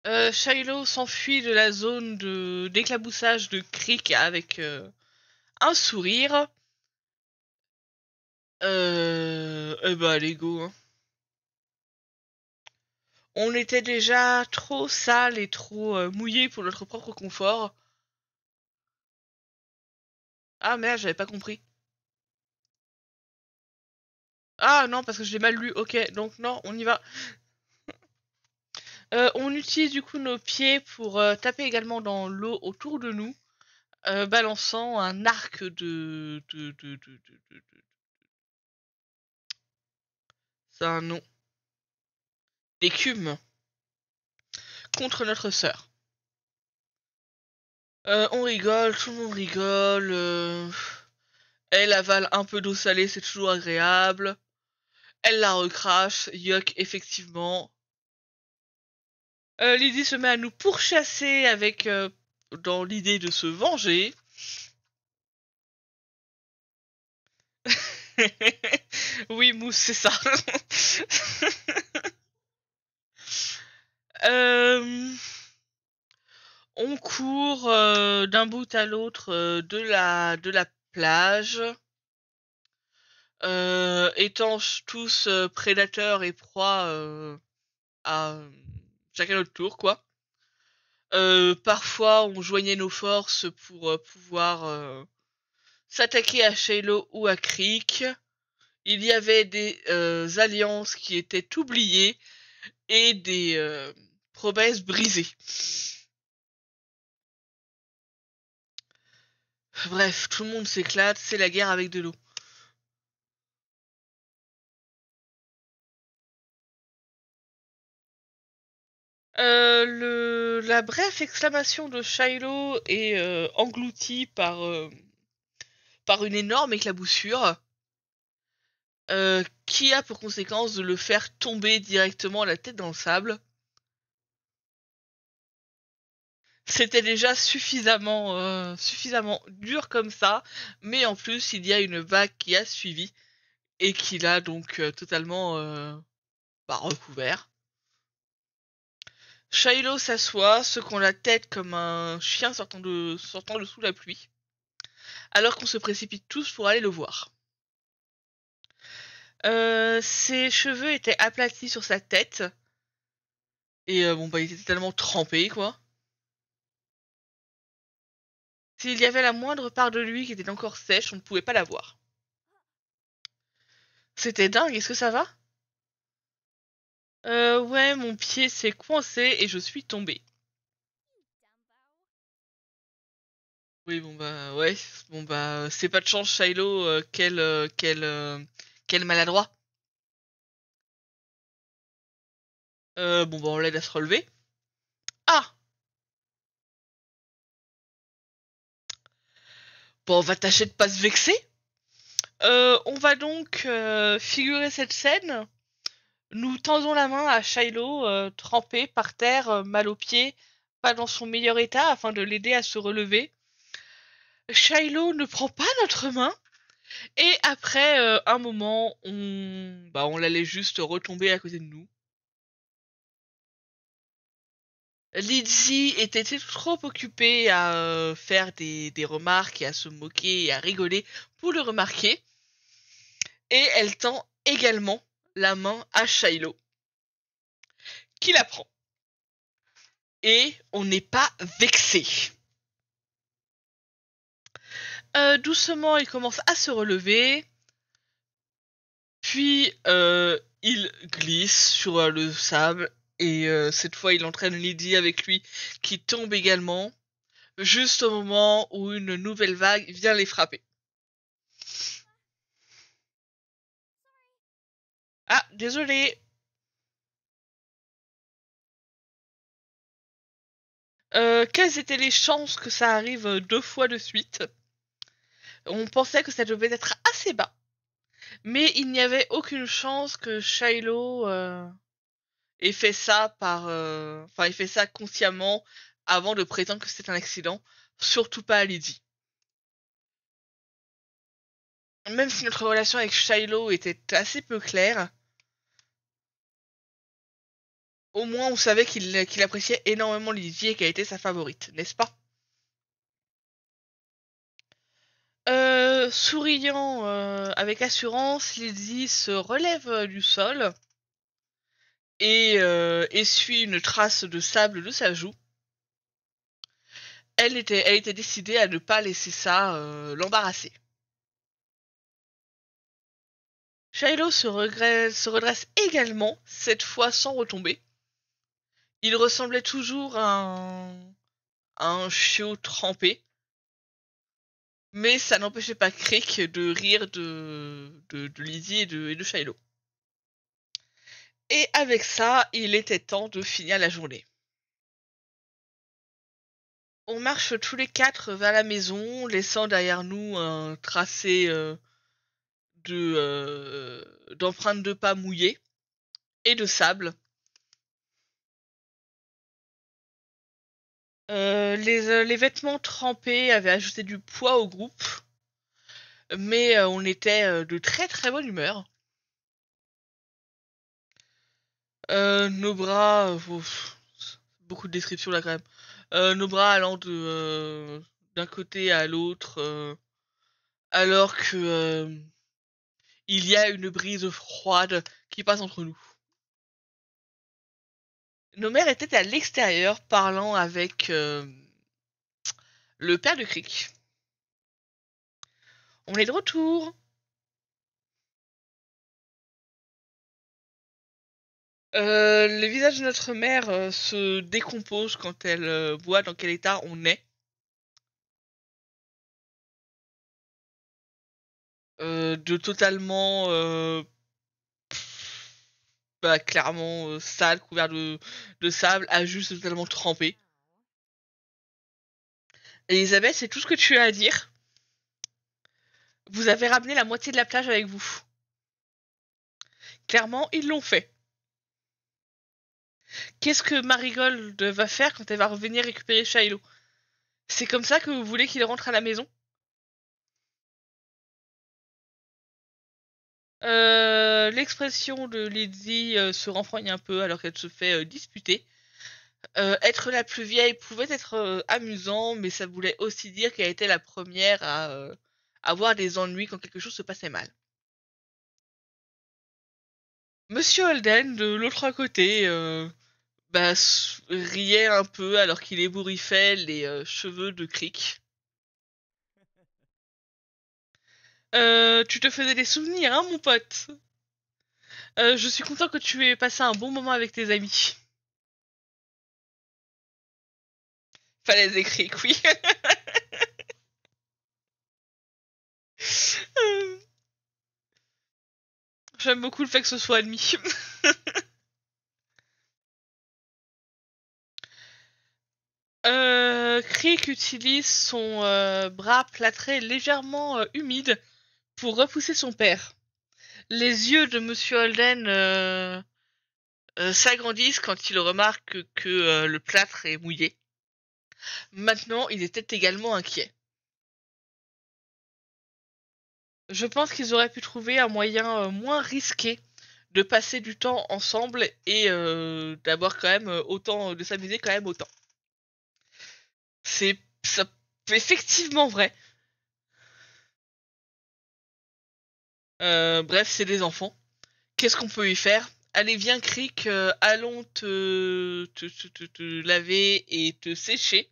Shiloh s'enfuit de la zone d'éclaboussage de Crick avec un sourire. Eh bah, Lego, hein. On était déjà trop sale et trop mouillé pour notre propre confort. Ah merde, j'avais pas compris. Ah non, parce que je l'ai mal lu. Ok, donc non, on y va. On utilise du coup nos pieds pour taper également dans l'eau autour de nous, balançant un arc c'est un nom. D'écume contre notre sœur. On rigole, tout le monde rigole. Elle avale un peu d'eau salée, c'est toujours agréable. Elle la recrache, yuck, effectivement. Lydie se met à nous pourchasser avec dans l'idée de se venger. Oui, Mousse, c'est ça. euh, on court d'un bout à l'autre de la plage, étant tous prédateurs et proies à chacun notre tour, quoi. Parfois, on joignait nos forces pour pouvoir s'attaquer à Shiloh ou à Creek. Il y avait des alliances qui étaient oubliées et des promesses brisées. Bref, tout le monde s'éclate, c'est la guerre avec de l'eau. La brève exclamation de Shiloh est engloutie par une énorme éclaboussure qui a pour conséquence de le faire tomber directement la tête dans le sable. C'était déjà suffisamment dur comme ça, mais en plus il y a une vague qui a suivi et qui l'a donc totalement recouvert. Shiloh s'assoit, secouant la tête comme un chien sortant de sous la pluie, alors qu'on se précipite tous pour aller le voir. Ses cheveux étaient aplatis sur sa tête, et bon bah il était tellement trempé quoi. S'il y avait la moindre part de lui qui était encore sèche, on ne pouvait pas la voir. C'était dingue, est-ce que ça va? Ouais, mon pied s'est coincé et je suis tombée. Oui, bon bah, ouais, bon bah, c'est pas de chance, Shiloh, quel maladroit. Bon bah, on l'aide à se relever. Ah! Bon, on va tâcher de pas se vexer. On va donc figurer cette scène. Nous tendons la main à Shiloh, trempé par terre, mal aux pieds, pas dans son meilleur état, afin de l'aider à se relever. Shiloh ne prend pas notre main, et après un moment, on l'allait juste retomber à côté de nous. Lizzie était trop occupée à faire des remarques et à se moquer et à rigoler pour le remarquer. Et elle tend également la main à Shiloh, qui la prend. Et on n'est pas vexé. Doucement, il commence à se relever. Puis, il glisse sur le sable. Et cette fois, il entraîne Lydie avec lui, qui tombe également, juste au moment où une nouvelle vague vient les frapper. Ah, désolé. Quelles étaient les chances que ça arrive 2 fois de suite? On pensait que ça devait être assez bas. Mais il n'y avait aucune chance que Shiloh ait fait ça ait fait ça consciemment avant de prétendre que c'était un accident. Surtout pas à Lydie. Même si notre relation avec Shiloh était assez peu claire, au moins on savait qu'il appréciait énormément Lydie et qu'elle était sa favorite, n'est-ce pas? Souriant avec assurance, Lizzie se relève du sol et essuie une trace de sable de sa joue. Elle était décidée à ne pas laisser ça l'embarrasser. Shiloh se redresse également, cette fois sans retomber. Il ressemblait toujours à un chiot trempé, mais ça n'empêchait pas Crick de rire de Lizzie et de Shiloh. Et avec ça, il était temps de finir la journée. On marche tous les quatre vers la maison, laissant derrière nous un tracé d'empreintes de pas mouillées et de sable. Les vêtements trempés avaient ajouté du poids au groupe, mais on était de très très bonne humeur. Nos bras, beaucoup de descriptions là quand même. Nos bras allant d'un côté à l'autre, alors que il y a une brise froide qui passe entre nous. Nos mères étaient à l'extérieur parlant avec le père de Crick. On est de retour. Le visage de notre mère se décompose quand elle voit dans quel état on est. De totalement clairement sale, couvert de sable, à juste totalement trempé. Elisabeth, c'est tout ce que tu as à dire. Vous avez ramené la moitié de la plage avec vous. Clairement, ils l'ont fait. Qu'est-ce que Marigold va faire quand elle va revenir récupérer Shiloh? C'est comme ça que vous voulez qu'il rentre à la maison? L'expression de Lizzie se renfrogne un peu alors qu'elle se fait disputer. Être la plus vieille pouvait être amusant, mais ça voulait aussi dire qu'elle était la première à avoir des ennuis quand quelque chose se passait mal. Monsieur Holden, de l'autre côté, riait un peu alors qu'il ébouriffait les cheveux de Crick. Tu te faisais des souvenirs, hein, mon pote? Je suis content que tu aies passé un bon moment avec tes amis. Fallait des Crick, oui. J'aime beaucoup le fait que ce soit admis. Crick utilise son bras plâtré légèrement humide pour repousser son père. Les yeux de Monsieur Holden s'agrandissent quand il remarque que le plâtre est mouillé. Maintenant, il était également inquiet. Je pense qu'ils auraient pu trouver un moyen moins risqué de passer du temps ensemble et d'avoir quand même autant, de s'amuser quand même autant. C'est effectivement vrai. Bref, c'est des enfants. Qu'est-ce qu'on peut y faire? Allez, viens, Crick, allons te laver et te sécher.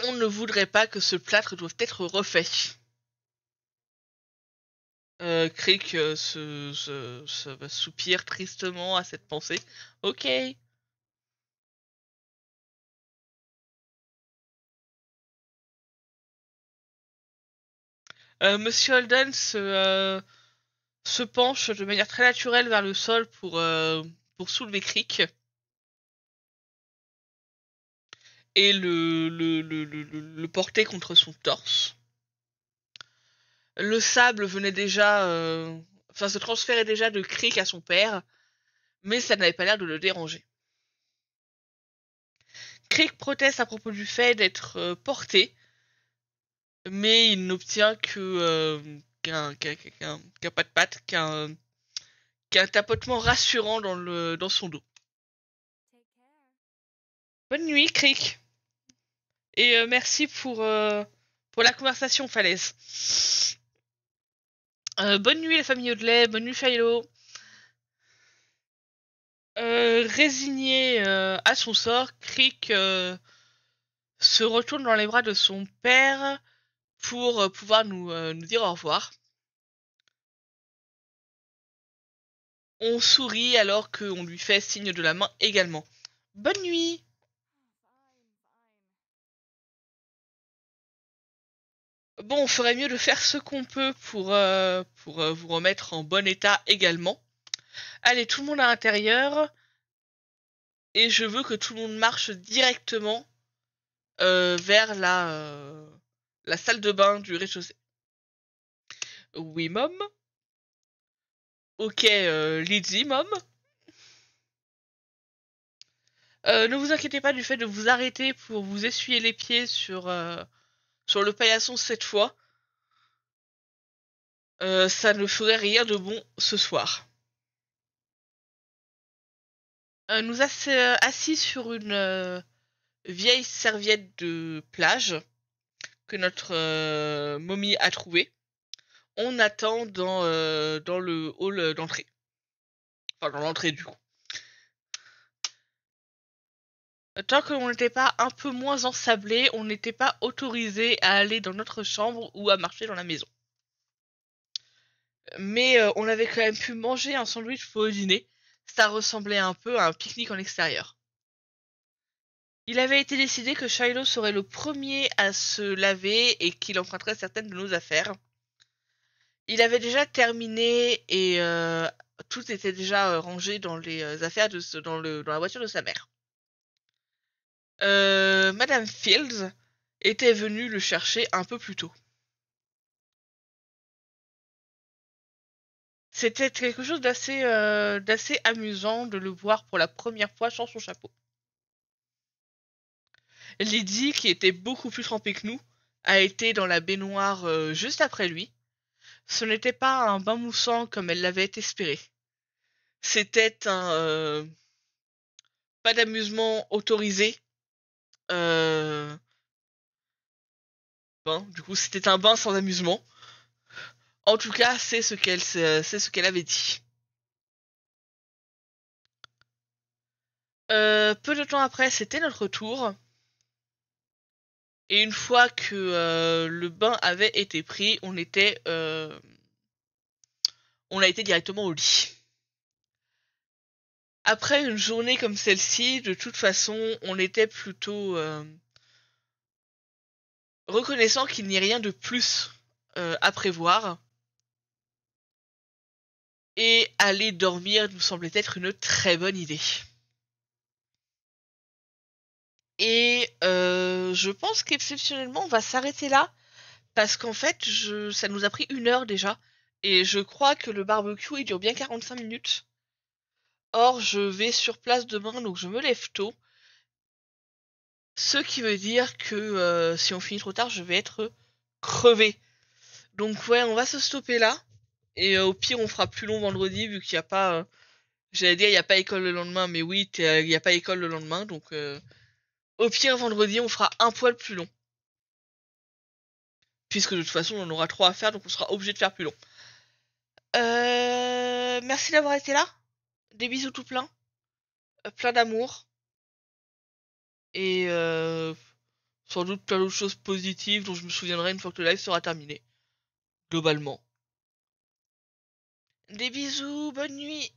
On ne voudrait pas que ce plâtre doive être refait. Crick soupire tristement à cette pensée. Ok. Monsieur Holden se penche de manière très naturelle vers le sol pour soulever Crick. Et le porter contre son torse. Le sable venait déjà... se transférait déjà de Crick à son père, mais ça n'avait pas l'air de le déranger. Crick proteste à propos du fait d'être porté, mais il n'obtient qu'un pas de patte, qu'un tapotement rassurant dans son dos. Bonne nuit, Crick. Et merci pour pour la conversation, Falaise. Bonne nuit la famille Audley, bonne nuit Shiloh. Résigné à son sort, Crick se retourne dans les bras de son père pour pouvoir nous dire au revoir. On sourit alors qu'on lui fait signe de la main également. Bonne nuit. Bon, on ferait mieux de faire ce qu'on peut pour vous remettre en bon état également. Allez, tout le monde à l'intérieur. Et je veux que tout le monde marche directement vers la salle de bain du rez-de-chaussée. Oui, mom. Ok, Lizzie, mom. Ne vous inquiétez pas du fait de vous arrêter pour vous essuyer les pieds sur le paillasson cette fois. Ça ne ferait rien de bon ce soir. Nous assis sur une vieille serviette de plage que notre momie a trouvée. On attend dans le hall d'entrée. Enfin, dans l'entrée du coup. Tant que l'on n'était pas un peu moins ensablé, on n'était pas autorisé à aller dans notre chambre ou à marcher dans la maison. Mais on avait quand même pu manger un sandwich pour le dîner. Ça ressemblait un peu à un pique-nique en extérieur. Il avait été décidé que Shiloh serait le premier à se laver et qu'il emprunterait certaines de nos affaires. Il avait déjà terminé et tout était déjà rangé dans les affaires dans la voiture de sa mère. Madame Fields était venue le chercher un peu plus tôt. C'était quelque chose d'assez amusant de le voir pour la première fois sans son chapeau. Lydie, qui était beaucoup plus trempée que nous, a été dans la baignoire juste après lui. Ce n'était pas un bain moussant comme elle l'avait espéré. C'était un pas d'amusement autorisé. Du coup, c'était un bain sans amusement. En tout cas, c'est ce qu'elle avait dit. Peu de temps après, c'était notre tour. Et une fois que le bain avait été pris, on a été directement au lit. Après une journée comme celle-ci, de toute façon, on était plutôt reconnaissant qu'il n'y ait rien de plus à prévoir. Et aller dormir nous semblait être une très bonne idée. Et je pense qu'exceptionnellement, on va s'arrêter là. Parce qu'en fait, ça nous a pris 1 heure déjà. Et je crois que le barbecue, il dure bien 45 minutes. Or, je vais sur place demain, donc je me lève tôt. Ce qui veut dire que si on finit trop tard, je vais être crevé. Donc ouais, on va se stopper là. Et au pire, on fera plus long vendredi, vu qu'il n'y a pas... j'allais dire, il n'y a pas école le lendemain, mais oui, il n'y a pas école le lendemain. Donc au pire, vendredi, on fera un poil plus long. Puisque de toute façon, on en aura 3 à faire, donc on sera obligé de faire plus long. Merci d'avoir été là. Des bisous tout plein. Plein d'amour. Et sans doute plein d'autres choses positives dont je me souviendrai une fois que le live sera terminé. Globalement. Des bisous, bonne nuit.